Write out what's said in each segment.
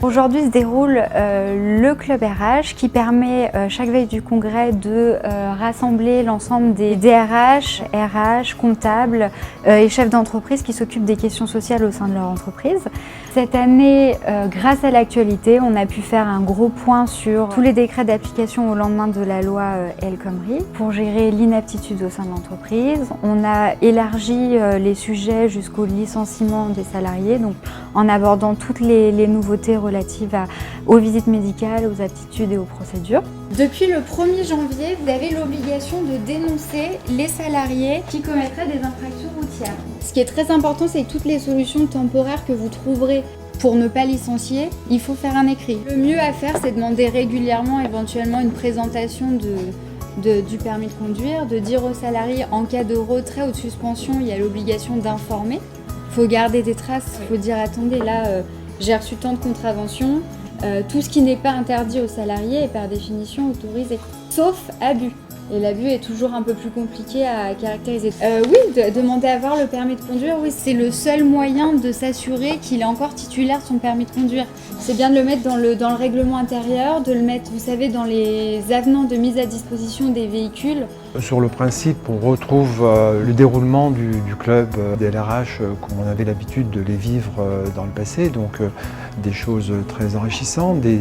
Aujourd'hui se déroule le club RH qui permet chaque veille du congrès de rassembler l'ensemble des DRH, RH, comptables et chefs d'entreprise qui s'occupent des questions sociales au sein de leur entreprise. Cette année, grâce à l'actualité, on a pu faire un gros point sur tous les décrets d'application au lendemain de la loi El Khomri pour gérer l'inaptitude au sein de l'entreprise. On a élargi les sujets jusqu'au licenciement des salariés, donc en abordant toutes les nouveautés relatives aux visites médicales, aux aptitudes et aux procédures. Depuis le 1er janvier, vous avez l'obligation de dénoncer les salariés qui commettraient des infractions routières. Ce qui est très important, c'est que toutes les solutions temporaires que vous trouverez pour ne pas licencier, il faut faire un écrit. Le mieux à faire, c'est demander régulièrement, éventuellement, une présentation du permis de conduire, de dire aux salariés en cas de retrait ou de suspension, il y a l'obligation d'informer. Il faut garder des traces, il faut dire attendez, là j'ai reçu tant de contraventions. Tout ce qui n'est pas interdit aux salariés est par définition autorisé, sauf abus. Et l'abus est toujours un peu plus compliqué à caractériser. Oui, demander à avoir le permis de conduire, oui, c'est le seul moyen de s'assurer qu'il est encore titulaire de son permis de conduire. C'est bien de le mettre dans le règlement intérieur, de le mettre, vous savez, dans les avenants de mise à disposition des véhicules. Sur le principe, on retrouve le déroulement du club des LRH comme on avait l'habitude de les vivre dans le passé, donc des choses très enrichissantes, des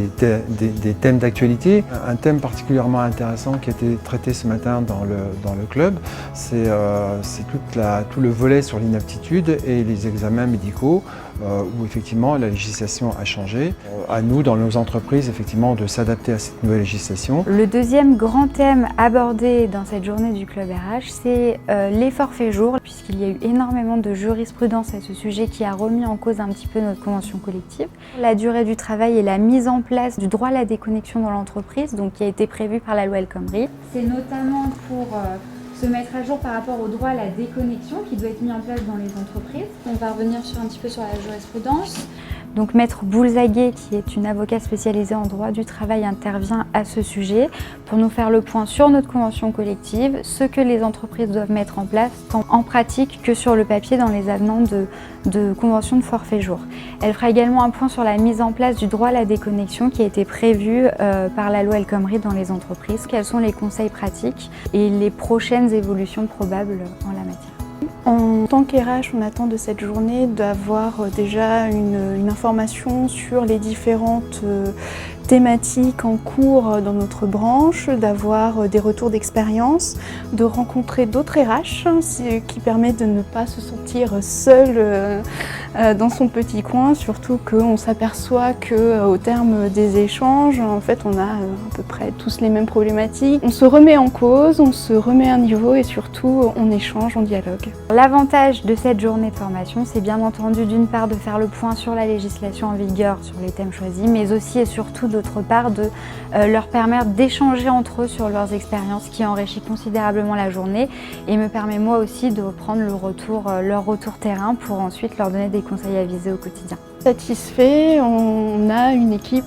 thèmes d'actualité. Un thème particulièrement intéressant qui a été traité ce matin dans le club, c'est tout le volet sur l'inaptitude et les examens médicaux où effectivement la législation a changé. À nous, dans nos entreprises, effectivement, de s'adapter à cette nouvelle législation. Le deuxième grand thème abordé dans cette journée du club RH, c'est les forfaits jours, puisqu'il y a eu énormément de jurisprudence à ce sujet qui a remis en cause un petit peu notre convention collective. La durée du travail et la mise en place du droit à la déconnexion dans l'entreprise, donc qui a été prévu par la loi El Khomri. C'est notamment pour se mettre à jour par rapport au droit à la déconnexion qui doit être mis en place dans les entreprises. On va revenir un petit peu sur la jurisprudence. Donc Maître Boulzaguet, qui est une avocate spécialisée en droit du travail, intervient à ce sujet pour nous faire le point sur notre convention collective, ce que les entreprises doivent mettre en place, tant en pratique que sur le papier dans les avenants de convention de forfait jour. Elle fera également un point sur la mise en place du droit à la déconnexion qui a été prévu par la loi El Khomri dans les entreprises. Quels sont les conseils pratiques et les prochaines évolutions probables en la matière. En tant qu'RH, on attend de cette journée d'avoir déjà une information sur les différentes thématiques en cours dans notre branche, d'avoir des retours d'expérience, de rencontrer d'autres RH, ce qui permet de ne pas se sentir seul dans son petit coin, surtout qu'on s'aperçoit qu'au terme des échanges, en fait, on a à peu près tous les mêmes problématiques. On se remet en cause, on se remet à un niveau et surtout, on échange, on dialogue. L'avantage de cette journée de formation, c'est bien entendu d'une part de faire le point sur la législation en vigueur, sur les thèmes choisis, mais aussi et surtout d'autre part de leur permettre d'échanger entre eux sur leurs expériences qui enrichit considérablement la journée et me permet moi aussi de reprendre leur retour terrain pour ensuite leur donner des conseils avisés au quotidien. Satisfait, on a une équipe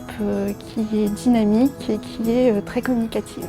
qui est dynamique et qui est très communicative.